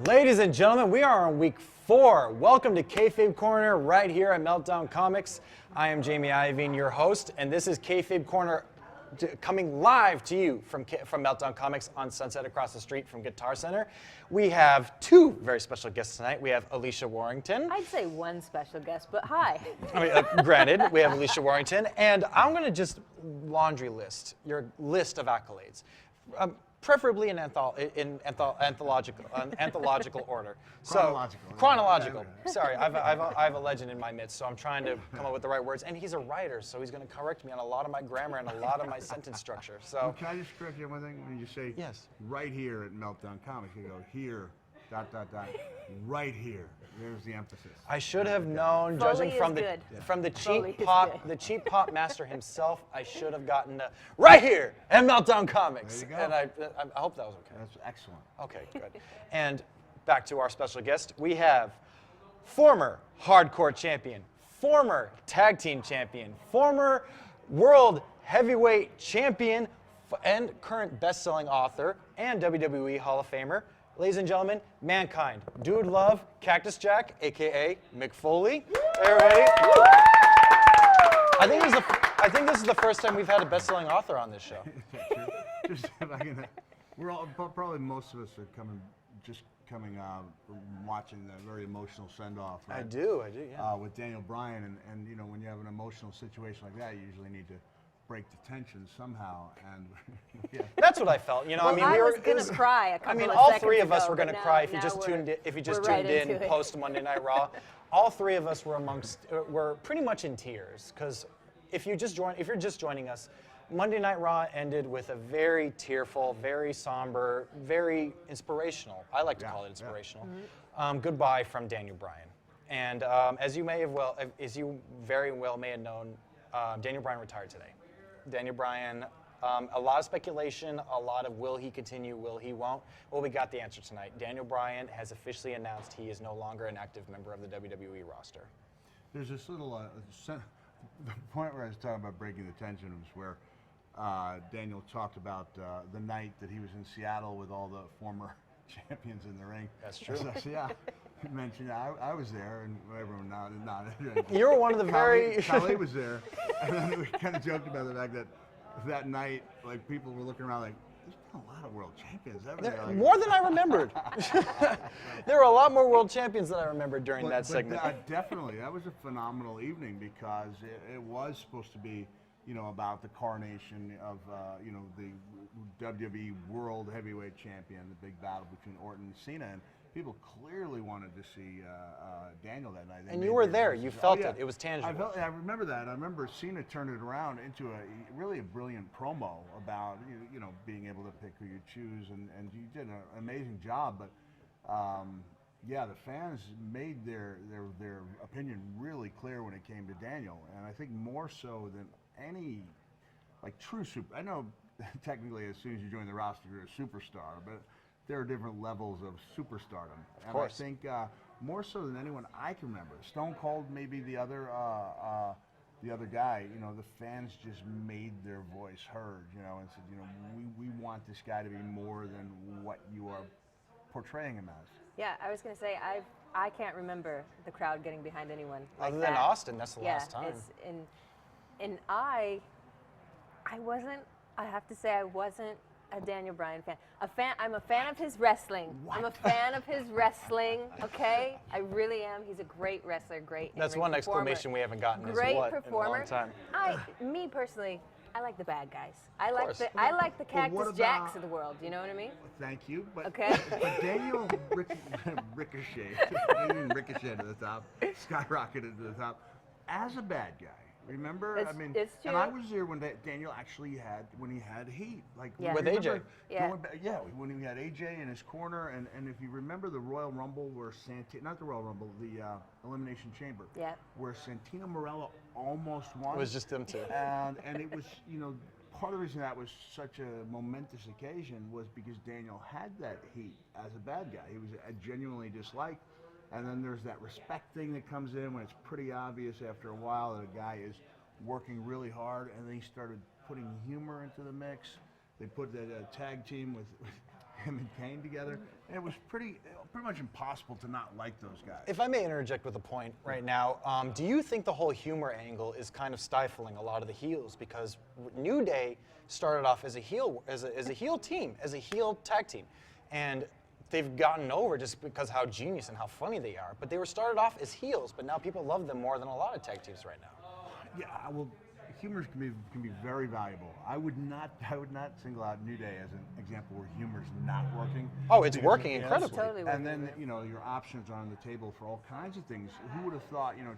Ladies and gentlemen, we are on week 4. Welcome to Kayfabe Korner right here at Meltdown Comics. I am Jamie Iovine, your host, and this is Kayfabe Korner coming live to you from Meltdown Comics on Sunset across the street from Guitar Center. We have two very special guests tonight. We have Alicia Warrington. I'd say one special guest, but hi. Granted, we have Alicia Warrington, and I'm going to just laundry list your list of accolades. Preferably in anthological order. Chronological. Sorry, I have a legend in my midst, so I'm trying to come up with the right words. And he's a writer, so he's going to correct me on a lot of my grammar and a lot of my sentence structure. So can I just correct you on one thing? When you say yes, right here at Meltdown Comics, you go here, ... right here. There's the emphasis. I should have known, judging from the cheap pop master himself. I should have gotten to right here at Meltdown Comics. There you go. And I hope that was okay. That's excellent. Okay, good. And back to our special guest, we have former hardcore champion, former tag team champion, former world heavyweight champion, and current best-selling author and WWE Hall of Famer. Ladies and gentlemen, Mankind, Dude Love, Cactus Jack, a.k.a. Mick Foley. Hey, everybody. I think this is the first time we've had a best-selling author on this show. Just we're all probably most of us are coming watching the very emotional send-off. Right? I do, yeah. With Daniel Bryan, and you know, when you have an emotional situation like that, you usually need to break the tension somehow, and yeah. That's what I felt. You know, Well, I was gonna cry a couple of all seconds three of us ago, were gonna but cry now if you just tuned right in into it. post Monday Night Raw. All three of us were pretty much in tears because if you're just joining us, Monday Night Raw ended with a very tearful, very somber, very inspirational. I like to call it inspirational. Yeah. Goodbye from Daniel Bryan. And as you very well may have known, Daniel Bryan retired today. Daniel Bryan, a lot of speculation, a lot of will he continue, will he won't. Well, we got the answer tonight. Daniel Bryan has officially announced he is no longer an active member of the WWE roster. There's this little, the point where I was talking about breaking the tension was where Daniel talked about the night that he was in Seattle with all the former champions in the ring. That's true. So, yeah, he mentioned I was there, and everyone nodded. You were one of the very... Kali was there, and then we kind of joked about the fact that night, like, people were looking around like, there's been a lot of world champions, haven't there? Like, more than I remembered. There were a lot more world champions than I remembered during that segment. Definitely, that was a phenomenal evening because it was supposed to be, you know, about the coronation of, you know, the WWE World Heavyweight Champion, the big battle between Orton and Cena, and people clearly wanted to see Daniel that night. And you were there. You felt it. It was tangible. I remember that. I remember Cena turned it around into really a brilliant promo about, you know, being able to pick who you choose, and you did an amazing job. But yeah, the fans made their opinion really clear when it came to Daniel, and I think more so than any, like, true super. I know technically as soon as you join the roster you're a superstar, but there are different levels of superstardom. Of course. I think more so than anyone I can remember, Stone Cold maybe the other guy, you know, the fans just made their voice heard, you know, and said, you know, we want this guy to be more than what you are portraying him as. Yeah, I was going to say, I can't remember the crowd getting behind anyone like Other that. than Austin, that's the last time. And I wasn't, I have to say, I wasn't a Daniel Bryan fan. I'm a fan of his wrestling. What? I'm a fan of his wrestling, okay? I really am. He's a great wrestler, great That's in-ring one performer. exclamation we haven't gotten Great is what performer. in a long time. Me personally, I like the bad guys. I like the But Cactus what Jacks about- of the world. You know what I mean? Thank you, but Okay. but Daniel ricocheted to the top, skyrocketed to the top as a bad guy. Remember? It's true. And I was there when Daniel actually had heat, like Yeah. With AJ. Yeah. When he had AJ in his corner, and if you remember the Royal Rumble where not the Royal Rumble, the Elimination Chamber, Yeah. where Santino Marella almost won. It was just them two. And it was, you know, part of the reason that was such a momentous occasion was because Daniel had that heat as a bad guy. He was genuinely disliked. And then there's that respect thing that comes in when it's pretty obvious after a while that a guy is working really hard, and then he started putting humor into the mix. They put that tag team with him and Kane together. And it was pretty much impossible to not like those guys. If I may interject with a point right now, do you think the whole humor angle is kind of stifling a lot of the heels? Because New Day started off as a heel, as a heel team, as a heel tag team, and they've gotten over just because how genius and how funny they are. But they were started off as heels, but now people love them more than a lot of tag teams right now. Yeah, well, humor can be very valuable. I would not single out New Day as an example where humor's not working. Oh, it's Because working incredibly. Totally And working. then, you know, your options are on the table for all kinds of things. Who would have thought, you know,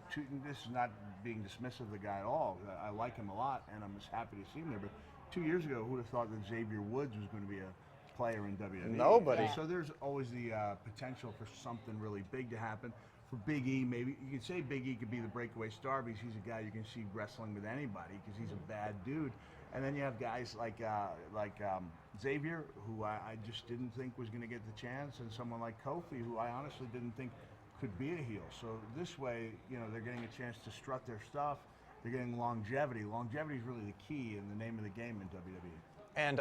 this is not being dismissive of the guy at all. I like him a lot, and I'm just happy to see him there. But 2 years ago, who would have thought that Xavier Woods was going to be a player in WWE? Nobody. And so there's always the potential for something really big to happen. For Big E, maybe you could say Big E could be the breakaway star because he's a guy you can see wrestling with anybody because he's a bad dude. And then you have guys like Xavier, who I just didn't think was going to get the chance, and someone like Kofi, who I honestly didn't think could be a heel. So this way, you know, they're getting a chance to strut their stuff. They're getting longevity. Longevity is really the key and the name of the game in WWE. And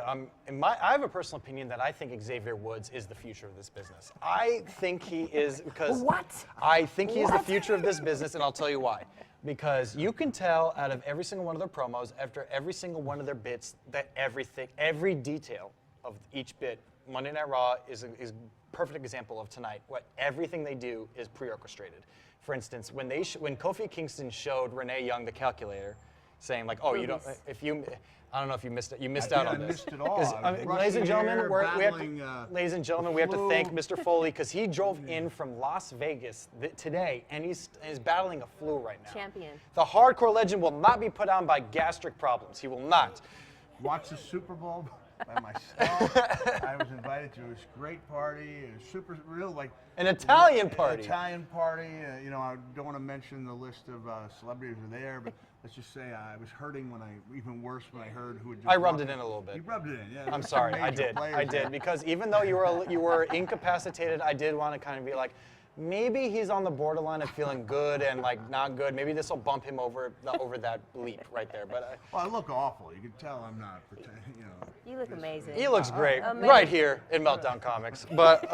I have a personal opinion that I think Xavier Woods is the future of this business. I think he is because What? I think he is the future of this business, and I'll tell you why. Because you can tell out of every single one of their promos, after every single one of their bits, that every detail of each bit, Monday Night Raw is a perfect example of tonight. What everything they do is pre-orchestrated. For instance, when Kofi Kingston showed Renee Young the calculator, saying like, "Oh, you don't. If you, I don't know if you missed it. You missed out on I this." missed it all. 'Cause, I was ladies and rushing gentlemen, here, ladies and gentlemen, we have to flu. thank Mr. Foley because he drove in from Las Vegas today, and he's battling a flu right now. Champion. The hardcore legend will not be put down by gastric problems. He will not. Watched the Super Bowl by myself. I was invited to this great party. It was super real, like An Italian party. Italian party. You know, I don't want to mention the list of celebrities who were there, but let's just say I was hurting even worse when I heard who had just I rubbed walked it in a little bit. You rubbed it in, yeah. I'm there's sorry, some I major did. players I did there. because even though you were incapacitated, I did want to kind of be like, maybe he's on the borderline of feeling good and like not good. Maybe this will bump him over that leap right there. But Well, I look awful. You can tell I'm not pretending. You know. You look amazing. he looks great Amazing. right here in Meltdown Comics. But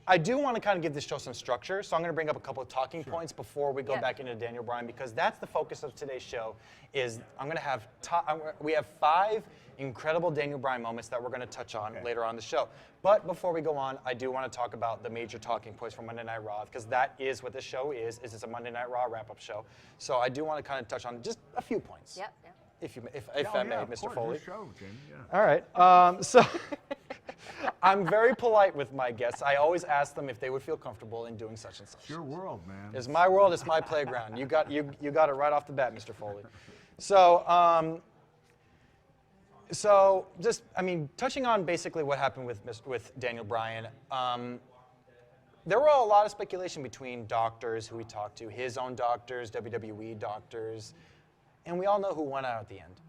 I do want to kind of give this show some structure, so I'm going to bring up a couple of talking points before we go Yeah. back into Daniel Bryan because that's the focus of today's show. Is I'm going to have we have 5 incredible Daniel Bryan moments that we're going to touch on later on the show. But before we go on, I do want to talk about the major talking points from Monday Night Raw because that is what this show is it's a Monday Night Raw wrap-up show. So I do want to kind of touch on just a few points. Yep. If Oh, I may, of Mr. course, Foley. your show, Jim, yeah. All right. So I'm very polite with my guests. I always ask them if they would feel comfortable in doing such and such. It's your world, man. It's my world. It's my playground. You got it right off the bat, Mr. Foley. So just touching on basically what happened with Daniel Bryan. There were a lot of speculation between doctors who we talked to, his own doctors, WWE doctors, and we all know who won out at the end.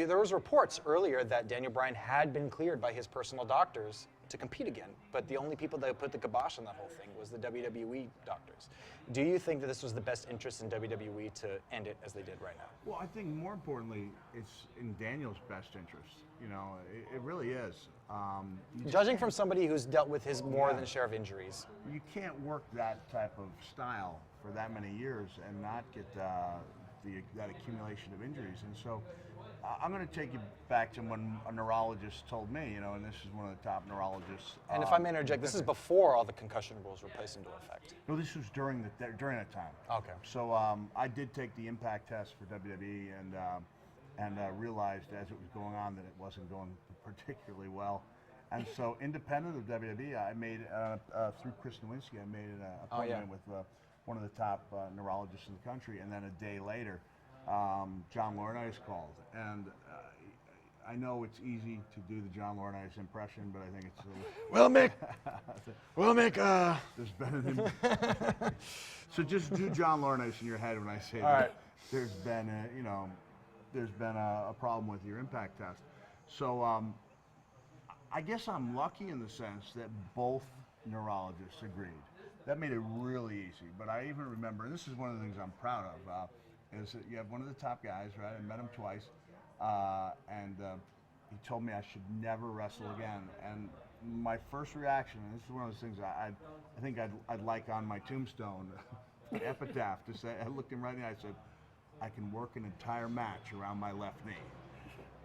There was reports earlier that Daniel Bryan had been cleared by his personal doctors to compete again, but the only people that put the kibosh on that whole thing was the WWE doctors. Do you think that this was the best interest in WWE to end it as they did right now? Well, I think more importantly, it's in Daniel's best interest. You know, it really is. You just Judging can't- from somebody who's dealt with his more than share of injuries. You can't work that type of style for that many years and not get that accumulation of injuries. And so I'm going to take you back to when a neurologist told me, you know, and this is one of the top neurologists. And if I may interject, this is before all the concussion rules were placed into effect. No, this was during that time. Okay. So I did take the impact test for WWE and realized as it was going on that it wasn't going particularly well. And so independent of WWE, I made, through Chris Nowinski, I made an appointment with one of the top neurologists in the country. And then a day later, John Laurinaitis called. And I know it's easy to do the John Laurinaitis impression, but I think it's a little... There's been an... So just do John Laurinaitis in your head when I say that. right. There's been a problem with your impact test. So I guess I'm lucky in the sense that both neurologists agreed. That made it really easy. But I even remember, and this is one of the things I'm proud of, is that you have one of the top guys, right? I met him twice, and he told me I should never wrestle again. And my first reaction, and this is one of those things I think I'd like on my tombstone, epitaph, to say, I looked him right in the eye, I said, I can work an entire match around my left knee.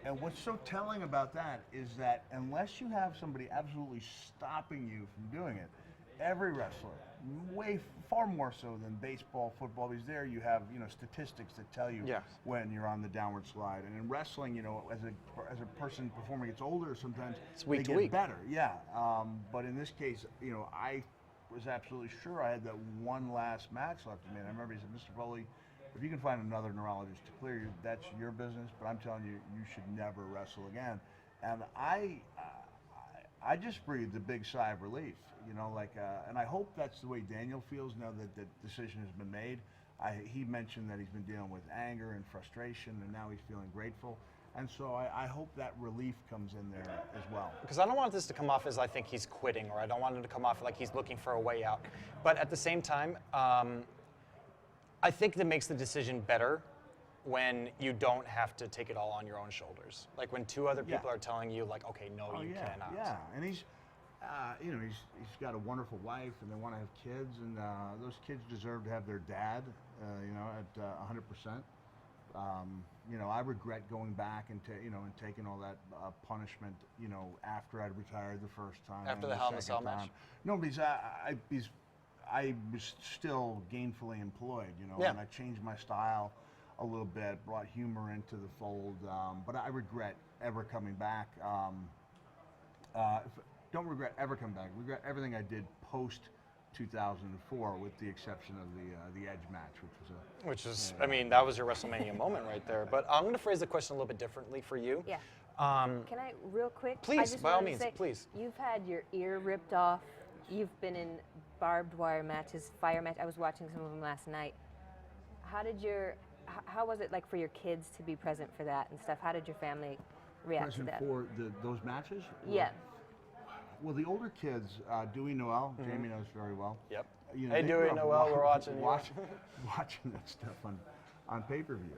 And what's so telling about that is that unless you have somebody absolutely stopping you from doing it, every wrestler, far more so than baseball, football, because there you have, statistics that tell you when you're on the downward slide. And in wrestling, as a person performing gets older, sometimes it's week they to get week. better. Yeah. But in this case, I was absolutely sure I had that one last match left in me. And I remember he said, Mr. Foley, if you can find another neurologist to clear you, that's your business. But I'm telling you, you should never wrestle again. And I just breathed a big sigh of relief, and I hope that's the way Daniel feels now that the decision has been made. He mentioned that he's been dealing with anger and frustration, and now he's feeling grateful. And so I hope that relief comes in there as well. Because I don't want this to come off as I think he's quitting, or I don't want it to come off like he's looking for a way out. But at the same time, I think that makes the decision better when you don't have to take it all on your own shoulders. Like when two other people are telling you, like, okay, no, you cannot. Yeah, and he's got a wonderful wife, and they want to have kids, and those kids deserve to have their dad, at 100%. I regret going back and taking all that punishment, after I'd retired the first time. After the Hell in a Cell match? No, because I was still gainfully employed, and I changed my style a little bit, brought humor into the fold, but I regret ever coming back. Don't regret ever coming back. Regret everything I did post 2004, with the exception of the Edge match, which was I mean, that was your WrestleMania moment right there. But I'm going to phrase the question a little bit differently for you. Yeah. Can I, real quick? Please, by all means, please. You've had your ear ripped off. You've been in barbed wire matches, fire match. I was watching some of them last night. How was it like for your kids to be present for that and stuff? How did your family react to that? For those matches? Yeah. Well, the older kids, Dewey Noel, Jamie knows very well. Yep. Hey, Dewey Noel, we're watching you. Watching that stuff on pay-per-view,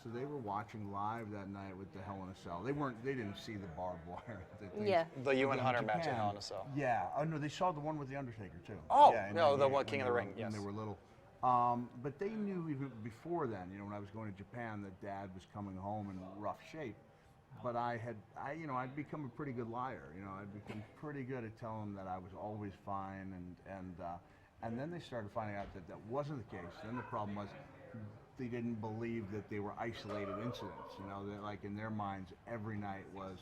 so they were watching live that night with the Hell in a Cell. They didn't see the barbed wire. The you and Hunter match at Hell in a Cell. Yeah. Oh no, they saw the one with the Undertaker too. Oh, yeah, no, the one King of the Ring. Yes. When they were little. But they knew even before then, when I was going to Japan, that Dad was coming home in rough shape. But I'd become a pretty good liar. I'd become pretty good at telling them that I was always fine, and then they started finding out that that wasn't the case. Then the problem was they didn't believe that they were isolated incidents. That like in their minds, every night was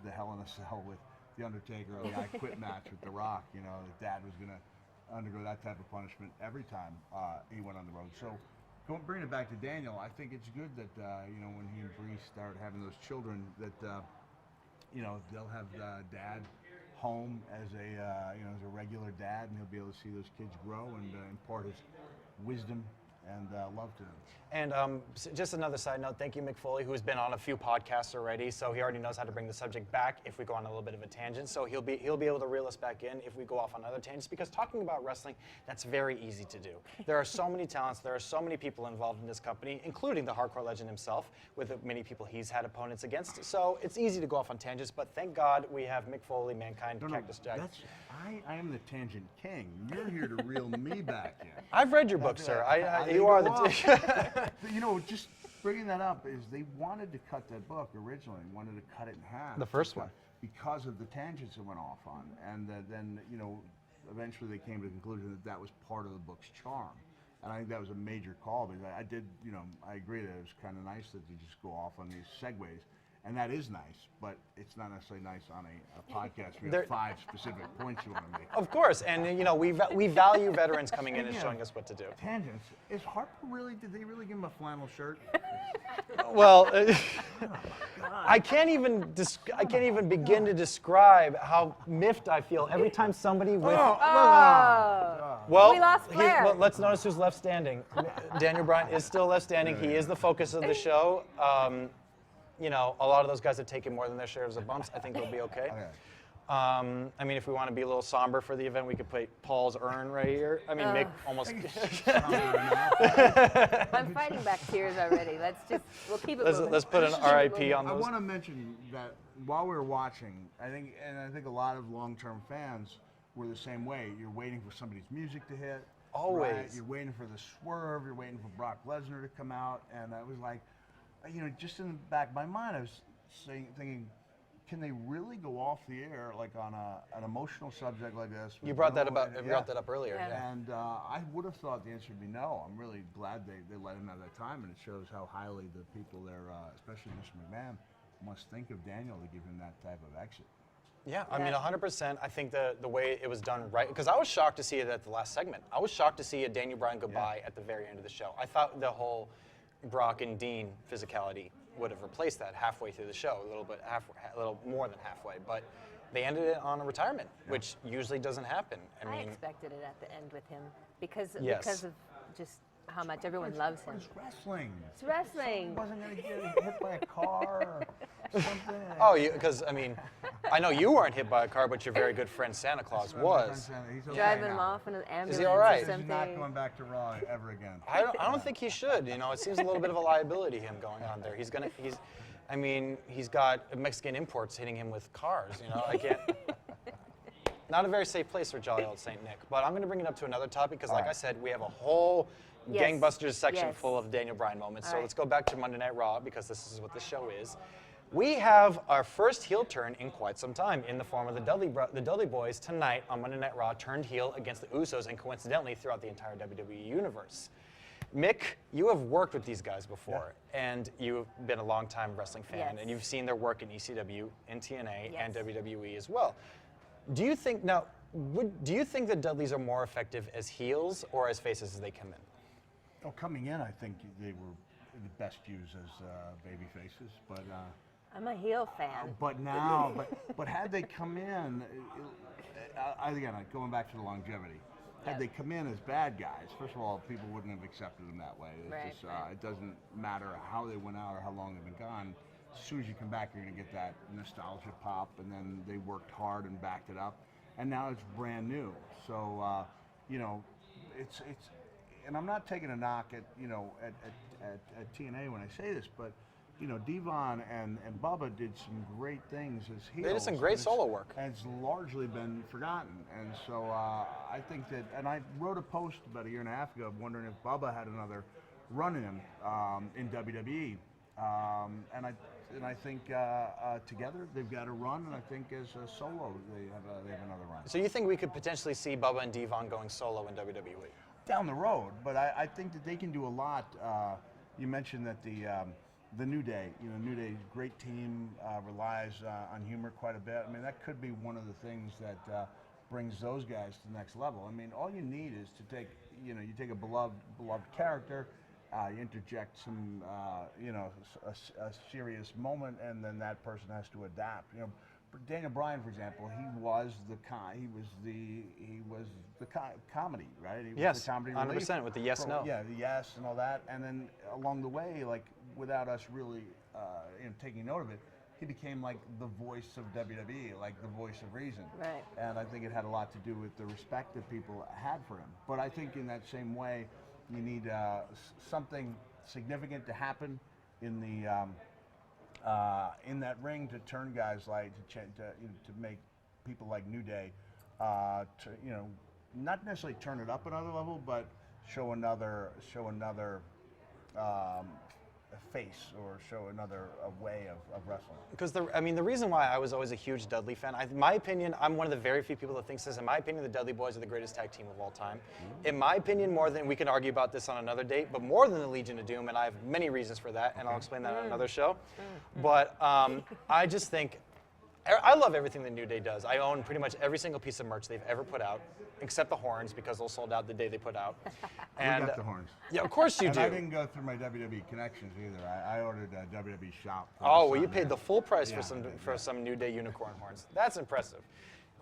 the Hell in a Cell with the Undertaker or the I Quit match with The Rock. That Dad was going to undergo that type of punishment every time he went on the road. So, bringing it back to Daniel, I think it's good that when he and Bree start having those children, that they'll have Dad home as a regular dad, and he'll be able to see those kids grow and impart his wisdom and love to them. And just another side note, thank you, Mick Foley, who has been on a few podcasts already, so he already knows how to bring the subject back if we go on a little bit of a tangent. So he'll be able to reel us back in if we go off on other tangents, because talking about wrestling, that's very easy to do. There are so many talents, there are so many people involved in this company, including the hardcore legend himself, with the many people he's had opponents against. So it's easy to go off on tangents, but thank God we have Mick Foley, Mankind, Cactus Jack. I am the tangent king. You're here to reel me back in. I've read your book, sir. You are the... Just bringing that up is they wanted to cut that book originally, wanted to cut it in half. The first one. Because of the tangents it went off on. And then, eventually they came to the conclusion that was part of the book's charm. And I think that was a major call, because I agree that it was kind of nice that you just go off on these segues. And that is nice, but it's not necessarily nice on a podcast where you have 5 specific points you want to make. Of course, and we value veterans coming in and showing us what to do. Tangents. Is Harper did they really give him a flannel shirt? Well, I can't even begin to describe how miffed I feel every time somebody with. Well, we lost Flair. Let's notice who's left standing. Daniel Bryan is still left standing. He is the focus of the show. A lot of those guys have taken more than their shares of bumps. I think they'll be okay. I mean, if we want to be a little somber for the event, we could play Paul's urn right here. I mean, Mick almost. I'm fighting back tears already. We'll keep it moving. Let's put an RIP on I those. want to mention that while we were watching, I think a lot of long-term fans were the same way. You're waiting for somebody's music to hit. Always. Right? You're waiting for the swerve. You're waiting for Brock Lesnar to come out, and I was like, just in the back of my mind, I was thinking, can they really go off the air like on an emotional subject like this? You brought that up earlier. Yeah. Yeah. And I would have thought the answer would be no. I'm really glad they let him have that time, and it shows how highly the people there, especially Mr. McMahon, must think of Daniel to give him that type of exit. Yeah, I mean, 100%. I think the way it was done right, because I was shocked to see it at the last segment. I was shocked to see a Daniel Bryan goodbye at the very end of the show. I thought the whole Brock and Dean physicality would have replaced that halfway through the show, a little more than halfway. But they ended it on a retirement, which usually doesn't happen. I expected it at the end with him because of just how much everyone It's loves him. wrestling. It's wrestling. He wasn't going to get hit by a car or something. Oh, because I mean, I know you weren't hit by a car, but your very good friend Santa Claus was. He's okay Driving him now. off in an ambulance he all right? or He's something. not going back to Raw ever again. I don't think he should. It seems a little bit of a liability him going on there. He's got Mexican imports hitting him with cars. I can't. Not a very safe place for jolly old Saint Nick. But I'm going to bring it up to another topic because, like I said, we have a whole gangbusters section full of Daniel Bryan moments. So let's go back to Monday Night Raw because this is what this show is. We have our first heel turn in quite some time in the form of the Dudley Boys tonight on Monday Night Raw turned heel against the Usos and coincidentally throughout the entire WWE universe. Mick, you have worked with these guys before, and you've been a longtime wrestling fan, and you've seen their work in ECW, in TNA, and WWE as well. Do you think the Dudleys are more effective as heels or as faces as they come in? Oh, coming in, I think they were the best used as baby faces, but. I'm a heel fan. But now, but had they come in, again, going back to the longevity, had they come in as bad guys, first of all, people wouldn't have accepted them that way. It's it doesn't matter how they went out or how long they've been gone. As soon as you come back, you're going to get that nostalgia pop, and then they worked hard and backed it up, and now it's brand new. So, it's, and I'm not taking a knock at TNA when I say this, but. Devon and Bubba did some great things as heels. They did some great solo work. And it's largely been forgotten. And so I think that, and I wrote a post about a year and a half ago wondering if Bubba had another run in him in WWE. And I think together they've got a run, and I think as a solo they have another run. So you think we could potentially see Bubba and Devon going solo in WWE? Down the road, but I think that they can do a lot. You mentioned that the New Day, New Day's great team, relies on humor quite a bit. I mean, that could be one of the things that brings those guys to the next level. I mean, all you need is to take, you take a beloved character, you interject some, a serious moment, and then that person has to adapt. Daniel Bryan, for example, he was the comedy, right? He was the comedy 100% relief. with the yes, no. Yeah, the yes and all that, and then along the way, like without us really taking note of it, he became like the voice of WWE, like the voice of reason. Right. And I think it had a lot to do with the respect that people had for him. But I think in that same way, you need something significant to happen in the in that ring to turn guys like to make people like New Day not necessarily turn it up another level, but show another face or show another way of wrestling. Because the reason why I was always a huge Dudley fan, in my opinion, I'm one of the very few people that thinks this. In my opinion, the Dudley Boys are the greatest tag team of all time. In my opinion, more than, we can argue about this on another date, but more than the Legion of Doom, and I have many reasons for that, and I'll explain that on another show. But I just think, I love everything the New Day does. I own pretty much every single piece of merch they've ever put out, except the horns, because those sold out the day they put out. And we got the horns. Yeah, of course you and do. I didn't go through my WWE connections either. I ordered a WWE shop. Oh, well, you paid the full price for some New Day unicorn horns. That's impressive.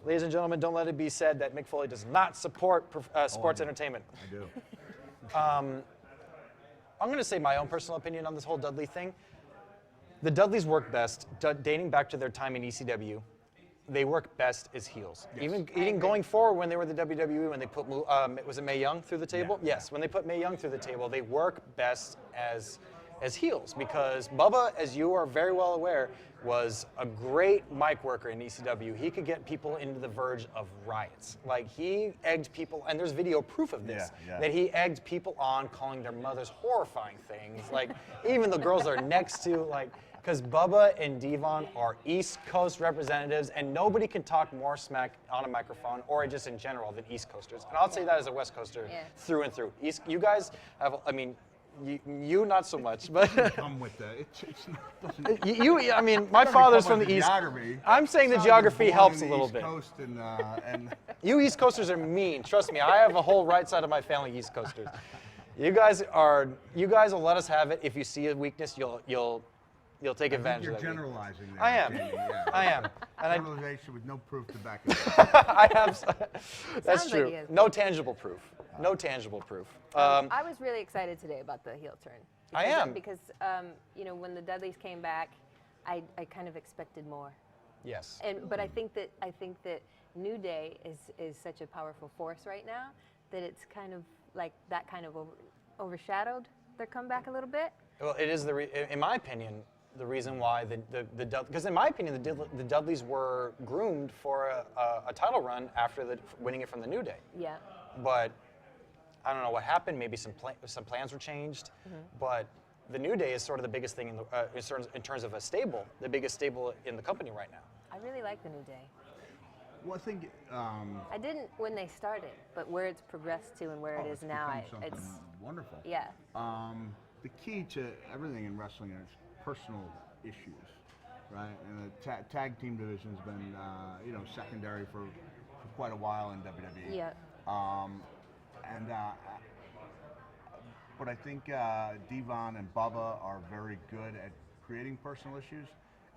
Ladies and gentlemen, don't let it be said that Mick Foley does not support sports entertainment. I do. I'm going to say my own personal opinion on this whole Dudley thing. The Dudleys work best, dating back to their time in ECW, they work best as heels. Yes. Even going forward when they were the WWE, when they put, was it Mae Young through the table? Yeah. Yes, when they put Mae Young through the table, they work best as heels because Bubba, as you are very well aware, was a great mic worker in ECW. He could get people into the verge of riots. Like he egged people, and there's video proof of this, that he egged people on, calling their mothers horrifying things. Like even the girls are next to, like, because Bubba and Devon are East Coast representatives, and nobody can talk more smack on a microphone or just in general than East Coasters. And I'll say that as a West Coaster through and through. You guys have, I mean, you not so much, but Come with the, it's not, doesn't, I mean, my father's from the East. Geography. I'm saying the Son geography was born helps in a the little East bit. Coast and You East Coasters are mean. Trust me, I have a whole right side of my family East Coasters. You guys will let us have it. If you see a weakness, you'll take advantage you're of that. generalizing there. I am. Jamie, yeah. I am. And Generalization with no proof to back it up. I have. That's Sounds like true. he is. No tangible proof. No tangible proof. I was really excited today about the heel turn. I am. Because, when the Dudleys came back, I kind of expected more. Yes. But I think that New Day is such a powerful force right now that it's kind of like that kind of overshadowed their comeback a little bit. Well, it is in my opinion, the reason why because in my opinion the Dudleys were groomed for a title run after winning it from the New Day. Yeah. But I don't know what happened. Maybe some plans were changed. But the New Day is sort of the biggest thing in terms of a stable, the biggest stable in the company right now. I really like the New Day. Well, I think I didn't when they started, but where it's progressed to and where it is now, become it's something wonderful. yeah. The key to everything in wrestling is personal issues, right? And the tag team division has been, secondary for quite a while in WWE. Yeah. But I think Devon and Bubba are very good at creating personal issues,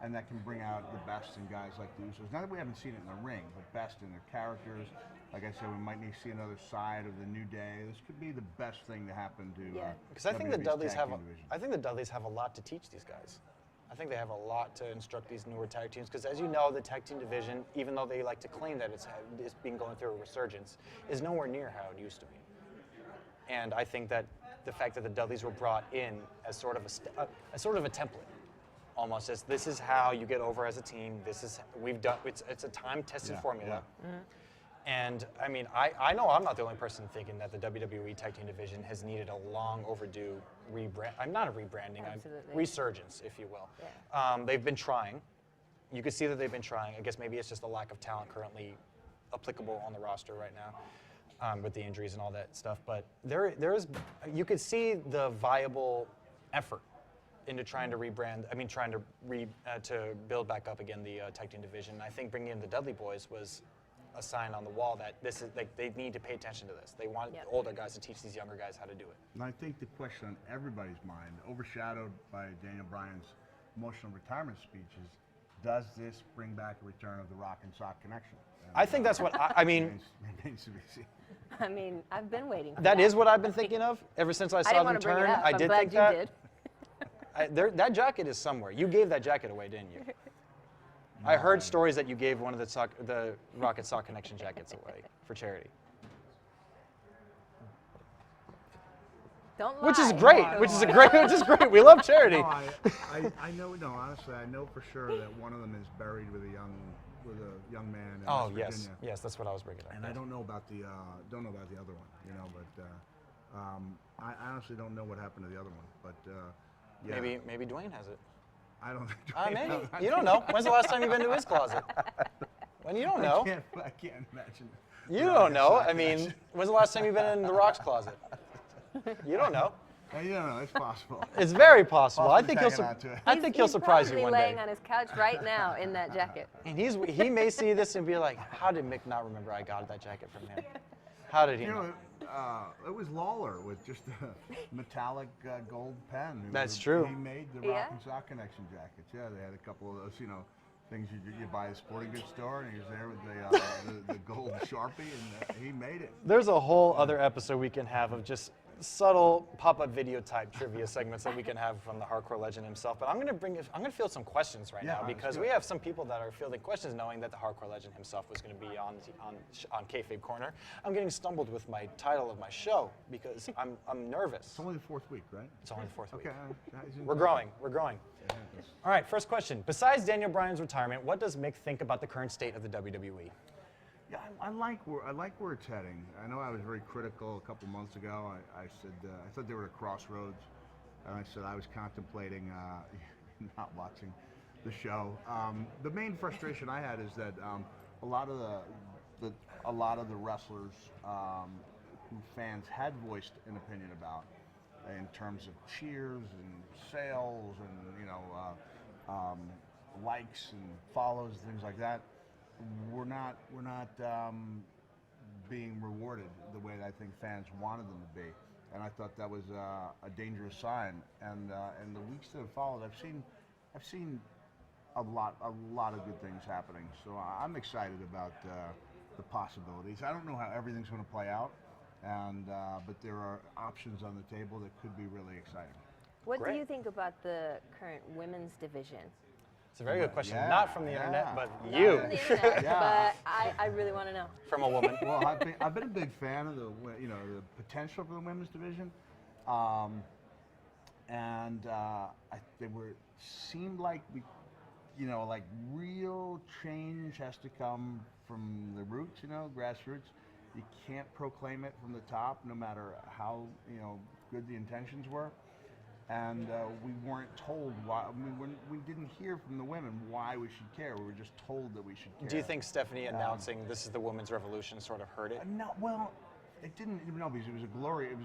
and that can bring out the best in guys like the Usos. Not that we haven't seen it in the ring, but best in their characters. Like I said, we might need to see another side of the New Day. This could be the best thing to happen to. Because I think the WWE's Dudleys tag have. team division. I think the Dudleys have a lot to teach these guys. I think they have a lot to instruct these newer tag teams. Because as you know, the tag team division, even though they like to claim that it's been going through a resurgence, is nowhere near how it used to be. And I think that the fact that the Dudleys were brought in as sort of a template, almost as this is how you get over as a team. This is we've done. It's a time-tested formula. Yeah. And I mean, I know I'm not the only person thinking that the WWE Tag Team division has needed a long overdue rebrand. I'm not a rebranding, resurgence, if you will. Yeah. They've been trying. You can see that they've been trying. I guess maybe it's just a lack of talent currently applicable on the roster right now, with the injuries and all that stuff. But you could see the viable effort into trying to rebrand. I mean, trying to build back up again the Tag Team division. I think bringing in the Dudley Boys was a sign on the wall that this is like they need to pay attention to this. They want older guys to teach these younger guys how to do it. And I think the question on everybody's mind, overshadowed by Daniel Bryan's emotional retirement speech, is does this bring back a return of the Rock and Sock connection? And I think that's what I mean. Remains to be seen. I mean, I've been waiting for That is what I've been thinking of ever since I saw didn't them want to bring turn. it up. I I'm did glad think you that. did. That jacket is somewhere. You gave that jacket away, didn't you? I heard stories that you gave one of the Rocket Sock Connection jackets away for charity. Don't lie. Which is great. Which is great. We love charity. No, I know. No, honestly, I know for sure that one of them is buried with a young man in West Virginia. Yes, that's what I was bringing up. And I don't know about the other one, but I honestly don't know what happened to the other one. But yeah. Maybe Dwayne has it. I don't think. Maybe. You don't know. When's the last time you've been to his closet? When you don't know. I can't imagine. You don't know. I mean, when's the last time you've been in the Rock's closet? You don't know. You don't know. It's possible. It's very possible. I think Possibly he'll surprise you He's one probably laying day. on his couch right now in that jacket. And he may see this and be like, "How did Mick not remember I got that jacket from him? How did he You know?" know, it was Lawler with just a metallic gold pen. That's true. He made the Rock and Sock Connection jackets. Yeah, they had a couple of those, things you buy at a sporting goods store, and he was there with the gold Sharpie, and he made it. There's a whole other episode we can have of just subtle pop-up video type trivia segments that we can have from the hardcore legend himself. But I'm gonna field some questions right now because we have some people that are fielding questions knowing that the hardcore legend himself was going to be on Kayfabe Korner. I'm getting stumbled with my title of my show because I'm nervous. It's only the fourth week, right? It's only the fourth week. Okay. We're growing. We're growing. All right, first question. Besides Daniel Bryan's retirement, what does Mick think about the current state of the WWE? Yeah, I like where it's heading. I know I was very critical a couple months ago. I said I thought they were at a crossroads, and I said I was contemplating not watching the show. The main frustration I had is that a lot of the wrestlers who fans had voiced an opinion about, in terms of cheers and sales and likes and follows and things like that. We're not being rewarded the way that I think fans wanted them to be, and I thought that was a dangerous sign. And the weeks that have followed, I've seen a lot of good things happening. So I'm excited about the possibilities. I don't know how everything's going to play out, but there are options on the table that could be really exciting. What Great. do you think about the current women's division? It's a very good question. Yeah, Not from the internet, but Not you. from the internet, Yeah. but I really want to know. From a woman. Well, I've been a big fan of the potential for the women's division, seemed like like real change has to come from the roots, grassroots. You can't proclaim it from the top, no matter how good the intentions were. And we weren't told why. We didn't hear from the women why we should care. We were just told that we should care. Do you think Stephanie announcing this is the women's revolution sort of hurt it? No, well, it didn't. No, because it was a glorious.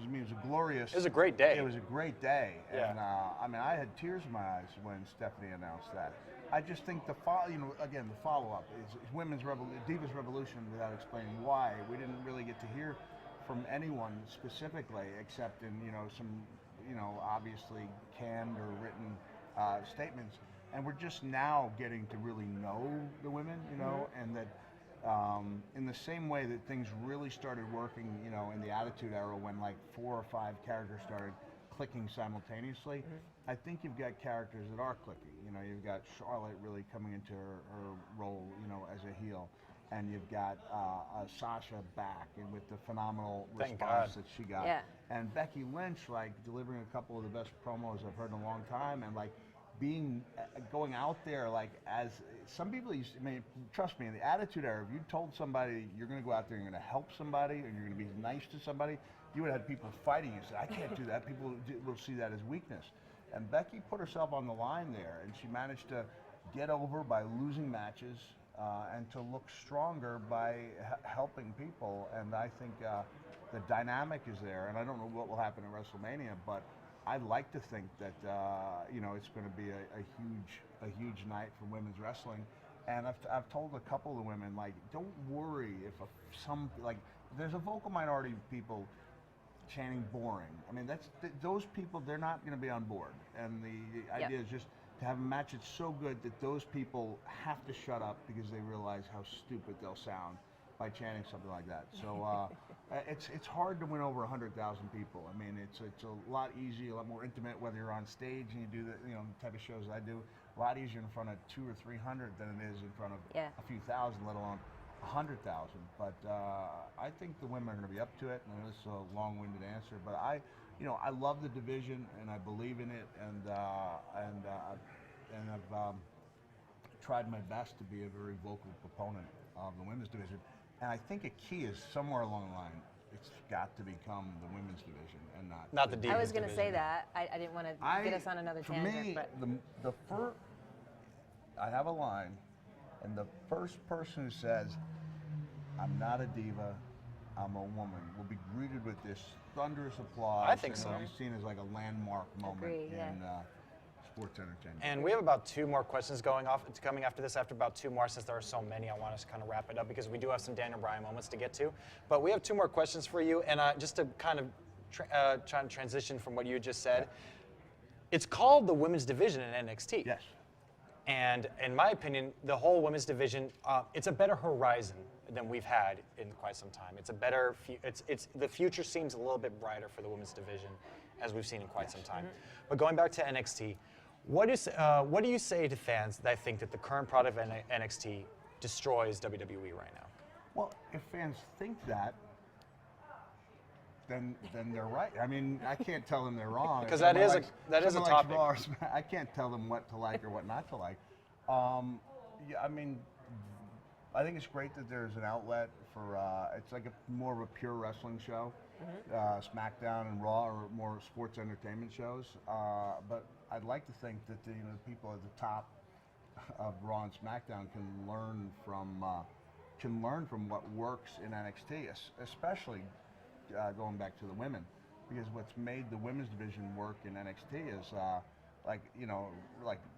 It was a great day. It was a great day, Yeah. and I had tears in my eyes when Stephanie announced that. I just think the follow-up is Divas Revolution, without explaining why. We didn't really get to hear from anyone specifically, except in some obviously canned or written statements, and we're just now getting to really know the women, and that in the same way that things really started working, in the Attitude Era when like 4 or 5 characters started clicking simultaneously. I think you've got characters that are clicking. You've got Charlotte really coming into her role, as a heel. And you've got Sasha back, and with the phenomenal Thank response God. that she got. Yeah. And Becky Lynch, delivering a couple of the best promos I've heard in a long time, and going out there as some people trust me, in the Attitude Era, if you told somebody you're going to go out there and you're going to help somebody and you're going to be nice to somebody, you would have had people fighting you. Say, I can't do that. People will see that as weakness. And Becky put herself on the line there, and she managed to get over by losing matches. And to look stronger by helping people, and I think the dynamic is there. And I don't know what will happen at WrestleMania, but I'd like to think that it's going to be a huge night for women's wrestling. And I've told a couple of the women, don't worry if there's a vocal minority of people chanting boring. I mean, those people, they're not going to be on board. And the idea is just to have a match that's so good that those people have to shut up because they realize how stupid they'll sound by chanting something like that. So it's hard to win over 100,000 people. I mean, it's a lot easier, a lot more intimate, whether you're on stage and you do the the type of shows I do. A lot easier in front of 200 or 300 than it is in front of a few thousand, let alone 100,000. But I think the women are going to be up to it. And this is a long-winded answer, but I love the division and I believe in it, and I've tried my best to be a very vocal proponent of the women's division. And I think a key is somewhere along the line, it's got to become the women's division and not the divas. I was going to division. say that. I didn't want to get us on another tangent. For me, but the first, I have a line, and the first person who says, "I'm not a diva, I'm a woman," will be greeted with this thunderous applause. I think so. It'll be seen as like a landmark moment Agree, in sports entertainment. And we have about 2 more questions coming after this. After about 2 more, since there are so many, I want us to kind of wrap it up because we do have some Daniel Bryan moments to get to. But we have 2 more questions for you, and just to kind of try and transition from what you just said, it's called the women's division in NXT. Yes. And in my opinion, the whole women's division, it's a better horizon than we've had in quite some time. It's a better, the future seems a little bit brighter for the women's division as we've seen in quite some time. But going back to NXT, what do you say to fans that think that the current product of NXT destroys WWE right now? Well, if fans think that, then they're right. I mean, I can't tell them they're wrong. Because that is a topic. I can't tell them what to like or what not to like. Yeah, I mean, I think it's great that there's an outlet for. It's like more of a pure wrestling show. SmackDown and Raw are more sports entertainment shows. But I'd like to think that the people at the top of Raw and SmackDown can learn from what works in NXT, especially going back to the women, because what's made the women's division work in NXT is like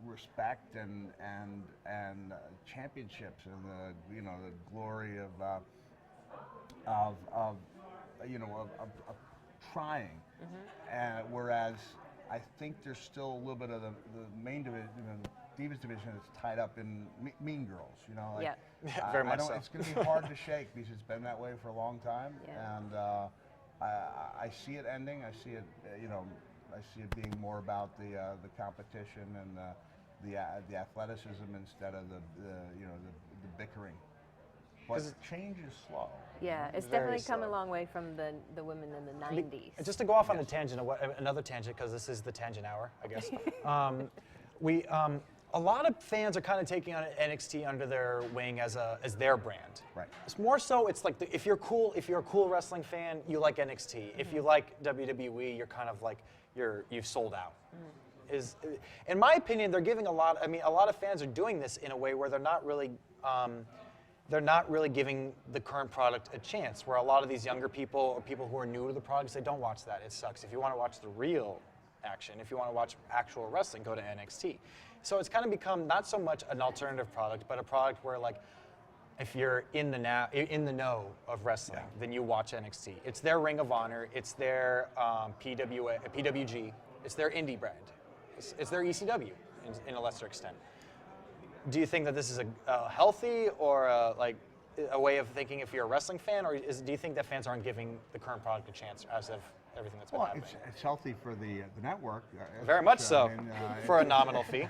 respect and championships and the glory of trying. Whereas I think there's still a little bit of the main division, the Divas division is tied up in Mean Girls. Very much so. It's going to be hard to shake because it's been that way for a long time, and I see it ending. I see it, I see it being more about the competition and the athleticism instead of the bickering. But change is slow. Yeah, it's Very definitely come a slow. long way from the women in the 90s. Just to go off on a tangent, another tangent, because this is the tangent hour, I guess. A lot of fans are kind of taking on NXT under their wing as their brand. Right. It's more so. It's like if you're a cool wrestling fan, you like NXT. If you like WWE, you're kind of like you've sold out. In my opinion, they're giving a lot. I mean, a lot of fans are doing this in a way where they're not really giving the current product a chance. Where a lot of these younger people or people who are new to the product say, "Don't watch that. It sucks. If you want to watch the real action, if you want to watch actual wrestling, go to NXT." So it's kind of become not so much an alternative product, but a product where, like, if you're in the know of wrestling, then you watch NXT. It's their Ring of Honor. It's their PWG. It's their indie brand. It's their ECW in a lesser extent. Do you think that this is a healthy or a way of thinking if you're a wrestling fan, or do you think that fans aren't giving the current product a chance as of everything that's been happening? It's healthy for the network. Very much so, for a nominal fee.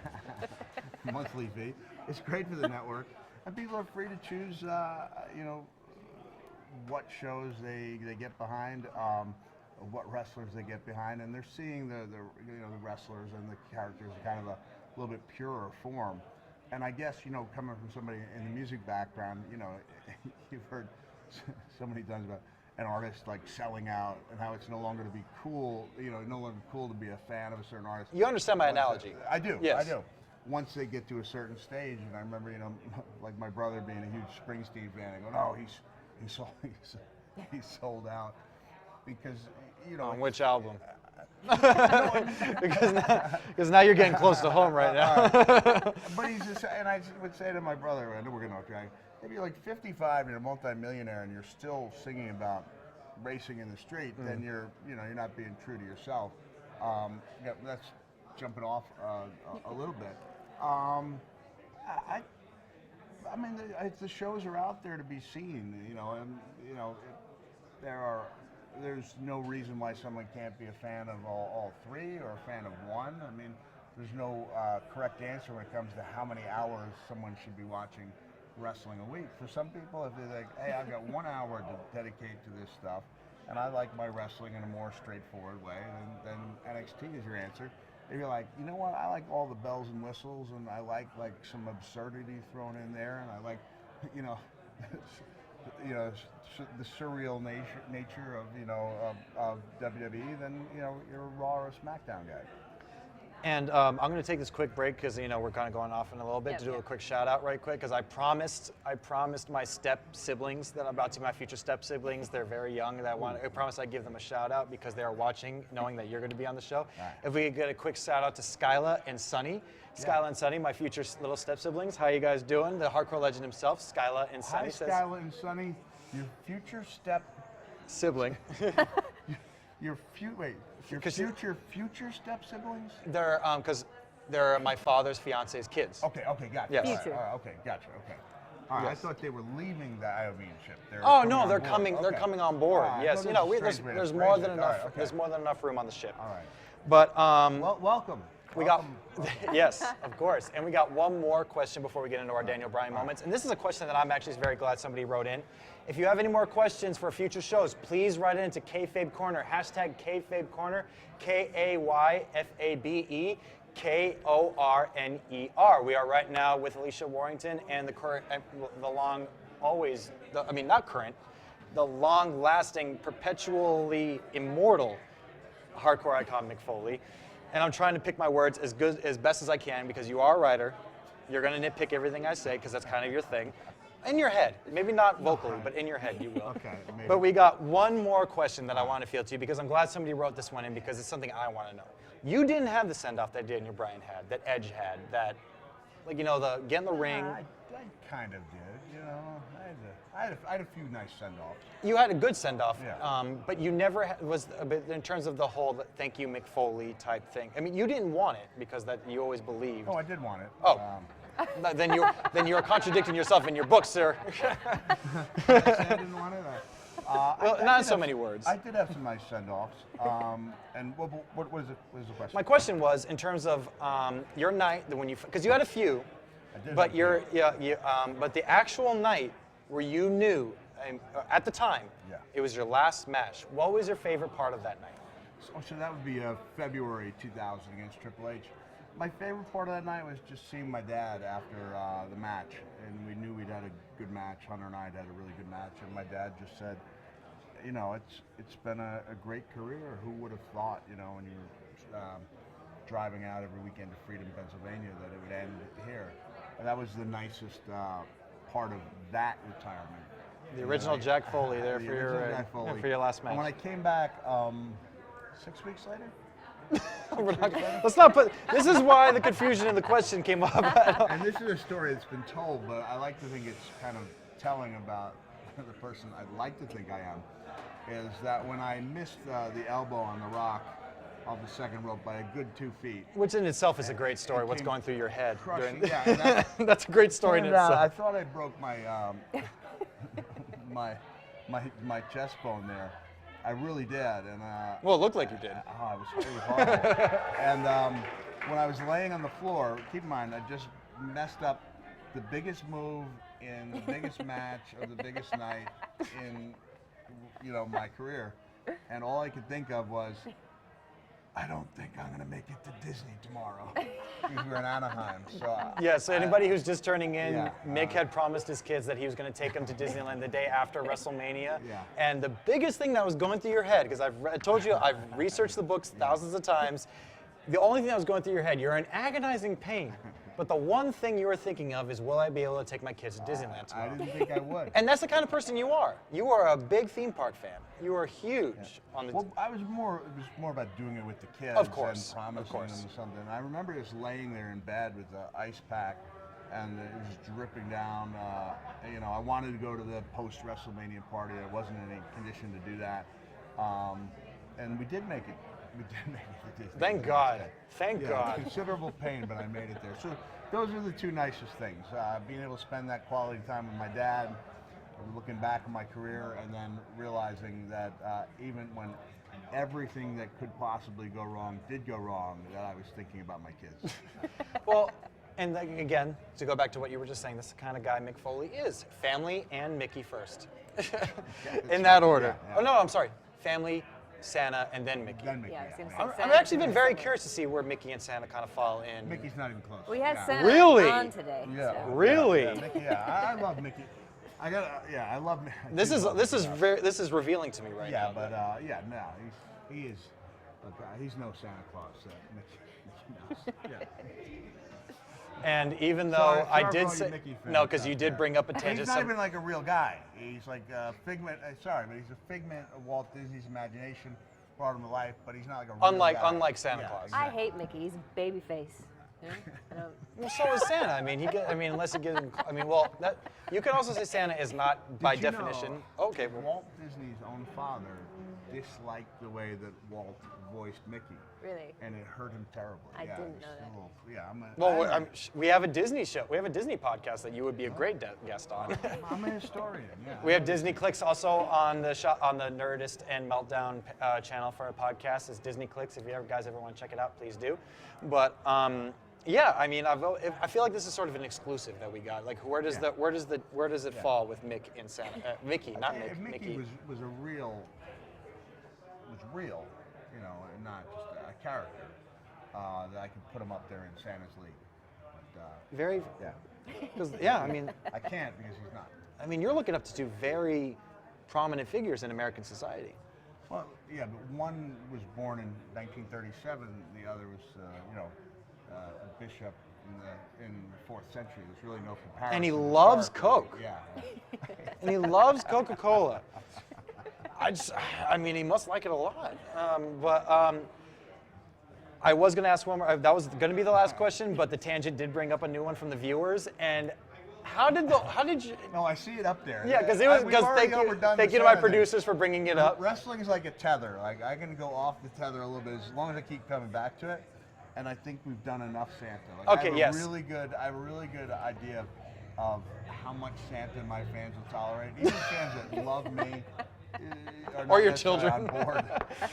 Monthly fee. It's great for the network, and people are free to choose, what shows they get behind, what wrestlers they get behind, and they're seeing the wrestlers and the characters in kind of a little bit purer form. And I guess, coming from somebody in the music background, you've heard so many times about an artist like selling out and how it's no longer to be cool, no longer cool to be a fan of a certain artist. You understand my analogy? I do. Yes. I do. Once they get to a certain stage, and I remember, like my brother being a huge Springsteen fan, I go, no, he's sold out, because On which album? because now you're getting close to home right now. But he's just, and I would say to my brother, I know we're going to drag. If you're like 55 and you're a multi-millionaire and you're still singing about racing in the street, then you're not being true to yourself. That's jumping off a little bit. I mean, the shows are out there to be seen, and there's no reason why someone can't be a fan of all three or a fan of one. I mean, there's no correct answer when it comes to how many hours someone should be watching wrestling a week. For some people, if they're like, hey, I've got 1 hour to dedicate to this stuff, and I like my wrestling in a more straightforward way, then NXT is your answer. If you're like, you know what, I like all the bells and whistles, and I like some absurdity thrown in there, and I like, the surreal nature of WWE, then you're a Raw or a SmackDown guy. And I'm going to take this quick break because we're kind of going off in a little bit to do a quick shout out right quick, because I promised my step siblings that I'm about to, my future step siblings, they're very young, I promised I'd give them a shout out because they are watching, knowing that you're going to be on the show. Right. If we could get a quick shout out to Skyla and Sunny. Skyla and Sunny, my future little step siblings. How you guys doing? The hardcore legend himself, Skyla and Sunny. Hi, Skyla and Sunny, your future step sibling. Your future step siblings? They're because They're my father's fiance's kids. Okay, gotcha. Yes. Future. All right, okay, gotcha. Okay. All right, Yes. I thought they were leaving the Iovine ship. Oh no, on they're board. coming. They're Okay. coming on board. All right, I Yes, thought you there know, was a strange way to there's phrase more it. than All enough. right, okay. There's more than enough room on the ship. All right. But Well, welcome. we Welcome. got yes, of course, and we got one more question before we get into our Daniel Bryan moments. And this is a question that I'm actually very glad somebody wrote in. If you have any more questions for future shows, please write it into Kayfabe Korner. Hashtag Kayfabe Korner. KAYFABE KORNER. We are right now with Alicia Warrington and the long-lasting, perpetually immortal hardcore icon Mick Foley. And I'm trying to pick my words as best as I can because you are a writer. You're going to nitpick everything I say because that's kind of your thing. In your head, maybe not vocally, but in your head you will. Okay, maybe. But we got one more question that I want to field to you because I'm glad somebody wrote this one in because it's something I want to know. You didn't have the send-off that Daniel Bryan had, that Edge had, that, like, the get in the ring. I kind of did, I had a few nice send-offs. You had a good send-off, Yeah. but you never was a bit in terms of the whole "thank you, Mick Foley" type thing. I mean, you didn't want it because that you always believed. Oh, I did want it. Oh. Then you're contradicting yourself in your book, sir. I didn't want it. Well, not in so many words. I did have some nice send-offs. And what was the question? My question was in terms of your night when you, because you had a few, I did but have a few. but the actual night where you knew at the time it was your last match. What was your favorite part of that night? So that would be February 2000 against Triple H. My favorite part of that night was just seeing my dad after the match, and we knew we'd had a good match. Hunter and I had a really good match, and my dad just said, it's been a great career. Who would have thought, when you were driving out every weekend to Freedom, Pennsylvania, that it would end here. And that was the nicest part of that retirement. The original Jack Foley there The for original Jack Foley. for your last match. And when I came back 6 weeks later, Let's not put. This is why the confusion in the question came up. and this is a story that's been told, but I like to think it's kind of telling about the person I'd like to think I am, is that when I missed the elbow on the Rock off the second rope by a good 2 feet. Which in itself is a great story. It What's came going through your head? crushing, during- yeah, and that- That's a great story in turned out, I itself. thought I broke my my chest bone there. I really did, and Well, it looked like you did. it was horrible. And when I was laying on the floor, keep in mind, I just messed up the biggest move in the biggest match of the biggest night in my career, and all I could think of was, I don't think I'm going to make it to Disney tomorrow. Because we're in Anaheim. So Yeah, so anybody who's just turning in, Yeah, Mick had promised his kids that he was going to take them to Disneyland the day after WrestleMania. Yeah. And the biggest thing that was going through your head, because I told you, I've researched the books thousands of times, the only thing that was going through your head, you're in agonizing pain, but the one thing you were thinking of is, will I be able to take my kids to Disneyland I tomorrow? didn't think I would. And that's the kind of person you are. You are a big theme park fan. You are huge on the. Well, it was more about doing it with the kids Of course, and promising of course. them something. I remember just laying there in bed with the ice pack, and it was dripping down. I wanted to go to the post-WrestleMania party. I wasn't in any condition to do that, and we did make it. We did make it to Disney. Thank the God. next day. Thank Yeah, God. considerable pain, but I made it there. So those are the two nicest things: being able to spend that quality time with my dad, looking back on my career, and then realizing that even when everything that could possibly go wrong did go wrong, that I was thinking about my kids. Well, and like, again, to go back to what you were just saying, this is the kind of guy Mick Foley is. Family and Mickey first. In that order. Yeah, yeah. Oh, no, I'm sorry. Family, Santa, and then Mickey. Then Mickey. Yeah, I was gonna say I've Santa actually been and very Santa. curious to see where Mickey and Santa kind of fall in. Mickey's not even close. We had Yeah. Santa Really? on today. Yeah. so. Really? Yeah, Mickey, yeah. I love Mickey. I love Mickey. This is revealing to me right Yeah, now. but no, he is. Look, he's no Santa Claus. Mickey knows. Yeah. And even though Sorry I for did all you say Mickey fans no, because out you did there. bring up a And tangent. he's not even like a real guy. He's like a figment. Sorry, but he's a figment of Walt Disney's imagination, part of my life. But he's not like a real guy. unlike Santa Yeah, Claus. I hate Mickey. He's a baby face. You know? I don't- Well, so is Santa. I mean, unless he gets. I mean, well, you could also say Santa is not by Did you definition. know Okay, well, Walt Disney's own father disliked the way that Walt voiced Mickey. Really? And it hurt him terribly. I yeah, didn't it was know that. still- Well, we have a Disney show. We have a Disney podcast that you would be a great guest on. I'm a historian. Yeah. We have Disney Clicks also on the Nerdist and Meltdown channel for our podcast. It's Disney Clicks. If you guys ever want to check it out, please do. But yeah, I mean, I feel like this is sort of an exclusive that we got. Like, where does it fall with Mick in Santa? Mickey, not Mick. If Mickey was real, you know, and not just a character, that I could put him up there in Santa's league. But, Very. yeah. Yeah, I mean. I can't because he's not. I mean, you're looking up to two very prominent figures in American society. Well, yeah, but one was born in 1937. The other was, a bishop in the 4th century. There's really no comparison. And he loves Coke. Yeah. And he loves Coca-Cola. I mean, he must like it a lot. I was going to ask one more. That was going to be the last question, but the tangent did bring up a new one from the viewers. And how did you? No, I see it up there. Yeah, because thank you to my producers for bringing it up. Wrestling's like a tether. Like I can go off the tether a little bit as long as I keep coming back to it. And I think we've done enough Santa. Like, okay, I yes. I have a really good idea of how much Santa my fans will tolerate. Even fans that love me are or not your necessarily children on board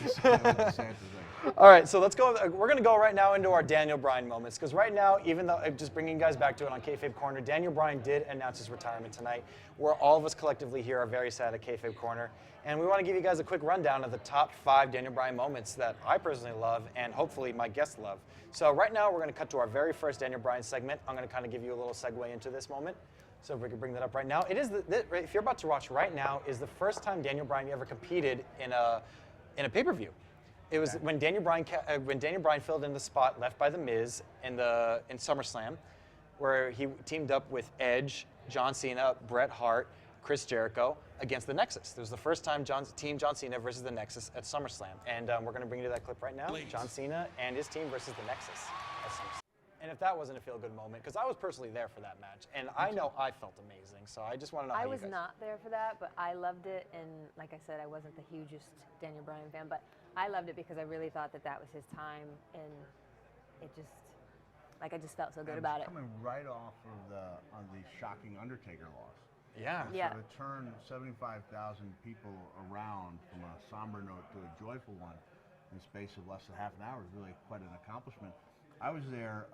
with the Santa thing. All right, so let's go. We're going to go right now into our Daniel Bryan moments, because right now, even though just bringing you guys back to it on Kayfabe Korner, Daniel Bryan did announce his retirement tonight. Where all of us collectively here are very sad at Kayfabe Korner, and we want to give you guys a quick rundown of the top 5 Daniel Bryan moments that I personally love, and hopefully my guests love. So right now, we're going to cut to our very first Daniel Bryan segment. I'm going to kind of give you a little segue into this moment. So if we could bring that up right now, it is if you're about to watch right now is the first time Daniel Bryan ever competed in a pay-per-view. It was when Daniel Bryan filled in the spot left by The Miz in SummerSlam, where he teamed up with Edge, John Cena, Bret Hart, Chris Jericho against the Nexus. It was the first time Team John Cena versus the Nexus at SummerSlam, and we're going to bring you to that clip right now. Please. John Cena and his team versus the Nexus at SummerSlam. And if that wasn't a feel-good moment, because I was personally there for that match, and I know I felt amazing, so I just want to know how you guys. I was not there for that, but I loved it, and like I said, I wasn't the hugest Daniel Bryan fan, but I loved it because I really thought that was his time, and it just, I just felt so good about it. Coming right off of the shocking Undertaker loss. Yeah. Yeah. So to turn 75,000 people around from a somber note to a joyful one in the space of less than half an hour is really quite an accomplishment. I was there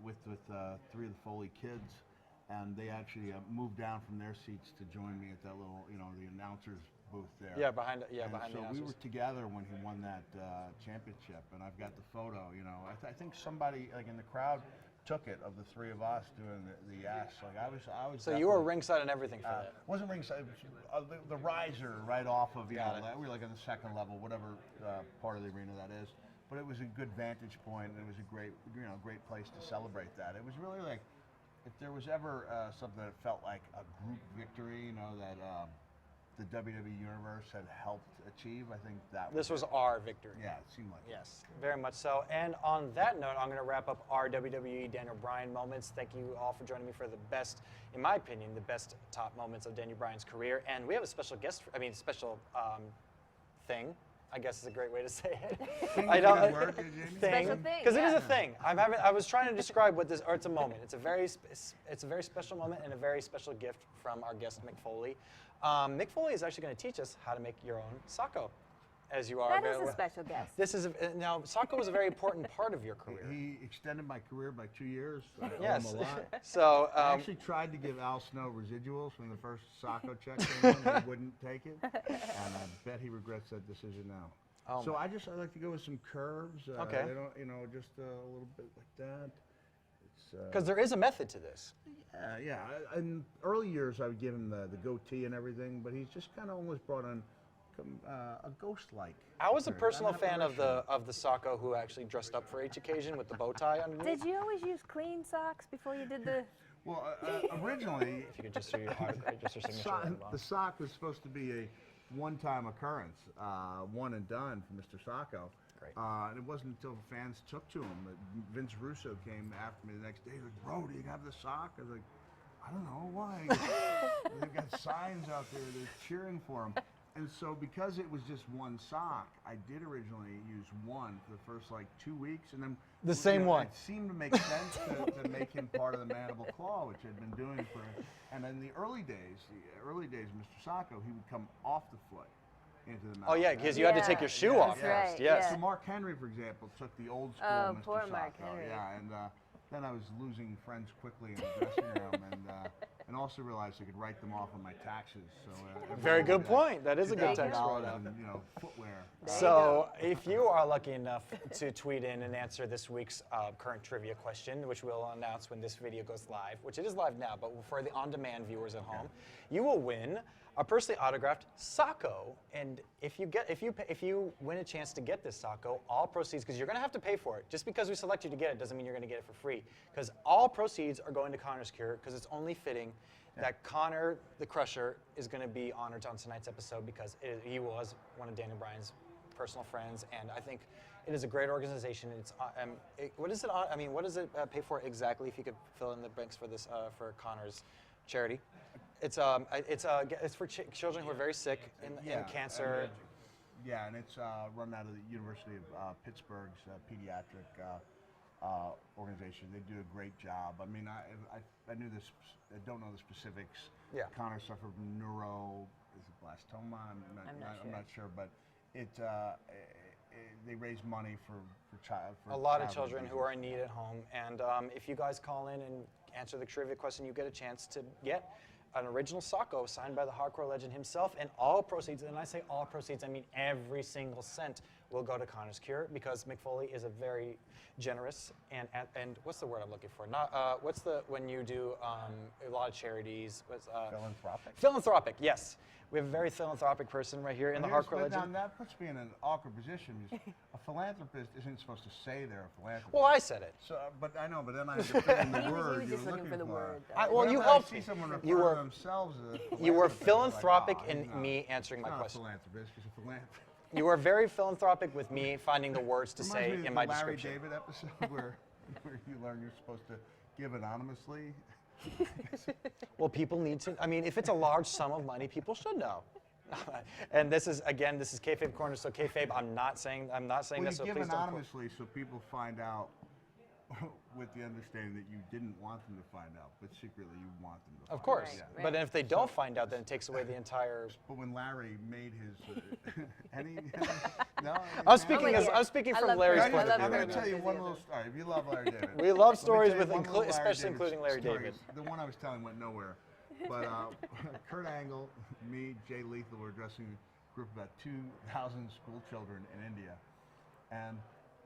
with 3 of the Foley kids, and they actually moved down from their seats to join me at that little, the announcer's booth there. Yeah, behind the so announcers. we were together when he won that championship, and I've got the photo. I think somebody in the crowd took it of the 3 of us doing the S. I was. So you were ringside and everything for that. Wasn't ringside. It was, the riser right off of we were on the second level, whatever part of the arena that is. But it was a good vantage point, and it was a great place to celebrate that. It was really like, if there was ever something that felt like a group victory, that the WWE Universe had helped achieve, I think that This was our victory. Yeah, it seemed like Yes, very much so. And on that note, I'm going to wrap up our WWE Daniel Bryan moments. Thank you all for joining me for the best, in my opinion, the best top moments of Daniel Bryan's career. And we have a special guest, special thing, I guess is a great way to say it. I don't Special thing, because it is a thing. I was trying to describe what this, or it's a moment. It's a very special moment and a very special gift from our guest Mick Foley. Mick Foley is actually going to teach us how to make your own sacco, as you are. That is a special guest. This is now sacco was a very important part of your career. He extended my career by 2 years. I owe Yes. him a lot. So I actually tried to give Al Snow residuals when the first Sacco check came in. He wouldn't take it, and I bet he regrets that decision now. So I like to go with some curves. Okay. They don't, just a little bit like that. because there is a method to this. Yeah. In early years, I would give him the goatee and everything, but he's just kind of almost brought on a ghost-like. I was a personal fan of the Sacco who actually dressed up for each occasion with the bow tie underneath. Did you always use clean socks before you did the? Well, originally, If you could just do your autograph, just your signature. the sock was supposed to be a one-time occurrence, one and done for Mr. Sacco. Great. And it wasn't until fans took to him that Vince Russo came after me the next day. He was like, "Bro, do you have the sock?" I was like, "I don't know why." They've got signs out there. They're cheering for him. And so because it was just one sock, I did originally use one for the first like 2 weeks, and then The same one. It seemed to make sense to make him part of the mandible claw, which I'd been doing for. And in the early days of Mr. Sacco, he would come off the foot into the mouth. Oh yeah, because you had to take your shoe off that's right, first. Yes. yeah. So Mark Henry, for example, took the old school Oh, Mr. poor Sacco. Mark Henry. Yeah, and then I was losing friends quickly in the dressing room, and also realized I could write them off on my taxes. So Very good point. That is a good tax $2,000 write-off. and, footwear. So, if you are lucky enough to tweet in and answer this week's current trivia question, which we'll announce when this video goes live, which it is live now, but for the on-demand viewers at home, you will win a personally autographed Sacco. And if you win a chance to get this Sacco, all proceeds, because you're going to have to pay for it. Just because we select you to get it doesn't mean you're going to get it for free. Because all proceeds are going to Connor's Cure, because it's only fitting that Connor the Crusher is going to be honored on tonight's episode, because he was one of Daniel Bryan's personal friends, and I think it is a great organization. It's what is it? What does it pay for exactly? If you could fill in the blanks for this for Connor's charity, it's for children who are very sick in cancer. And it's run out of the University of Pittsburgh's pediatric organization. They do a great job. I mean, I knew this. I don't know the specifics. Yeah. Connor suffered from neuroblastoma. I'm not sure, but they raise money for a lot of children who are in need at home. And if you guys call in and answer the trivia question, you get a chance to get an original Sacco signed by the hardcore legend himself, and all proceeds, and I say all proceeds, I mean every single cent will go to Connor's Cure, because Mick Foley is a very generous and what's the word I'm looking for? Not what's the when you do a lot of charities? Philanthropic. Philanthropic, yes. We have a very philanthropic person right here in the hardcore legend. Now that puts me in an awkward position. A philanthropist isn't supposed to say they're a philanthropist. Well, I said it. So, but I know, but then I had to fill in the He word was you just were looking for the word. Well, you Whenever helped I me. see someone refer You were- to themselves as a You were philanthropist, philanthropic I'm like, in me answering my not question. a philanthropist, he's a philanthropist. You were very philanthropic with me finding the words to Reminds say me of in the my Larry description. David episode where you learn you're supposed to give anonymously. Well, people need to. I mean, if it's a large sum of money, people should know. And this is Kayfabe Korner. So Kayfabe, I'm not saying Well, this. So you please give don't. anonymously so people find out with the understanding that you didn't want them to find out, but secretly you want them to find out. Of course. Right, Yeah. But if they don't find out, then it takes away the entire. But when Larry made his, no, I'm speaking yeah. I'm speaking I from love Larry's Kurt. point I of love view. I'm going Kurt. to tell you one Yeah. little story. If you love Larry David. We love Let me stories tell you one little especially David including Larry story. David. The one I was telling went nowhere. But Kurt Angle, me, Jay Lethal were addressing a group of about 2,000 school children in India. And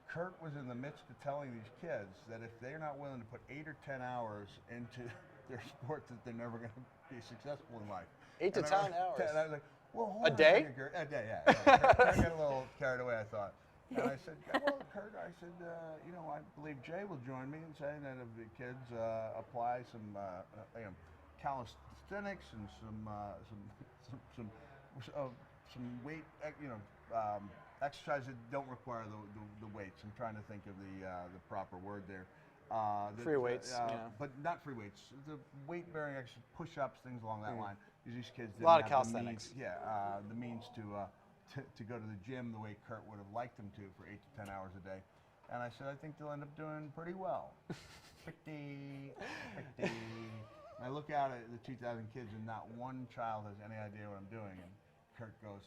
Kurt was in the midst of telling these kids that if they're not willing to put 8 or 10 hours into their sport, that they're never going to be successful in life. 8 to 10 hours. And I was like, well, hold A on day? second, Kurt. A day, yeah. Kurt got a little carried away, I thought. And I said, well, Kurt, I said, I believe Jay will join me in saying that if the kids apply some calisthenics and some weight, exercises that don't require the weights. I'm trying to think of the proper word there. Free weights, yeah. But not free weights. The weight-bearing exercises, push-ups, things along that line. Because these kids A lot didn't of have the calisthenics. means, the means to go to the gym the way Kurt would have liked them to for 8 to 10 hours a day. And I said, I think they'll end up doing pretty well. Pretty. I look out at the 2,000 kids and not one child has any idea what I'm doing. And Kurt goes,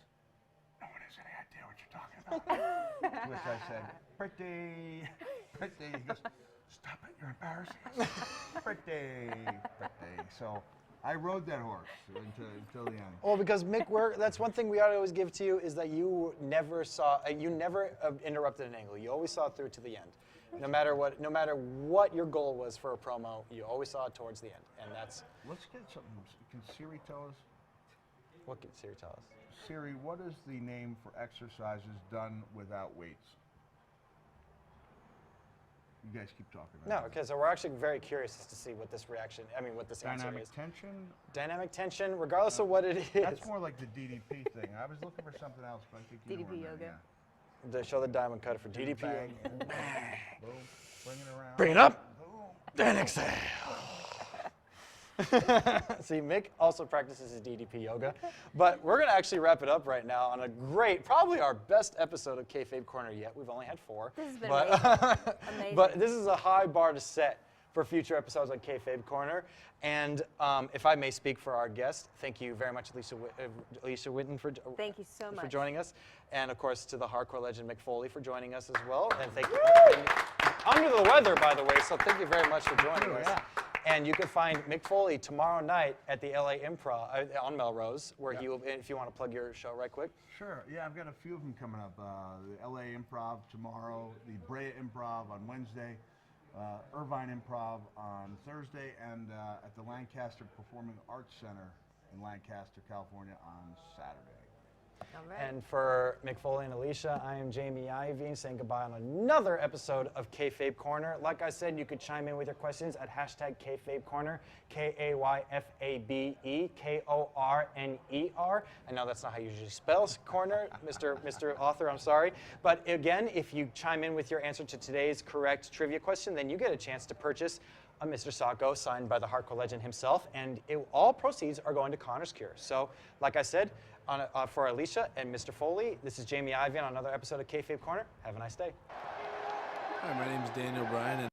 no one has any idea what you're talking about. To which I said, pretty. He goes, stop it, you're embarrassing us. Pretty. So I rode that horse until the end. Well, because Mick, that's one thing we ought to always give to you is that you never interrupted an angle. You always saw it through to the end. No matter what your goal was for a promo, you always saw it towards the end, and that's. Let's get something. Can Siri tell us? What can Siri tell us? Siri, what is the name for exercises done without weights? You guys keep talking. No, okay, so we're actually very curious as to see what this answer Dynamic is. tension? Dynamic tension, regardless of what it is. That's more like the DDP thing. I was looking for something else, but I think you know DDP what I meant, yoga? yeah. To show the diamond cutter for DDP. Bang, boom, bring it around. Bring it up, Boom. then exhale. See, Mick also practices his DDP yoga. But we're going to actually wrap it up right now on a great, probably our best episode of Kayfabe Korner yet. We've only had 4. This has been but, amazing. But this is a high bar to set for future episodes on Kayfabe Korner. And if I may speak for our guest, thank you very much, Alicia Warrington, Thank you so much for joining us. And, of course, to the hardcore legend Mick Foley for joining us as well. And thank you. Under the weather, by the way, so thank you very much for joining us. Yeah. And you can find Mick Foley tomorrow night at the LA Improv on Melrose, where he will, if you want to plug your show right quick. Sure. Yeah, I've got a few of them coming up. The LA Improv tomorrow, the Brea Improv on Wednesday, Irvine Improv on Thursday, and at the Lancaster Performing Arts Center in Lancaster, California on Saturday. All right. And for Mick Foley and Alicia, I am Jamie Iovine saying goodbye on another episode of Kayfabe Korner. Like I said, you could chime in with your questions at hashtag Kayfabe Korner, Kayfabe Korner. I know that's not how you usually spell corner, Mr. Author, I'm sorry. But again, if you chime in with your answer to today's correct trivia question, then you get a chance to purchase a Mr. Sacco signed by the hardcore legend himself, and all proceeds are going to Connor's Cure. So, like I said, for Alicia and Mr. Foley, this is Jamie Iovine on another episode of Kayfabe Korner. Have a nice day. Hi, my name is Daniel Bryan, and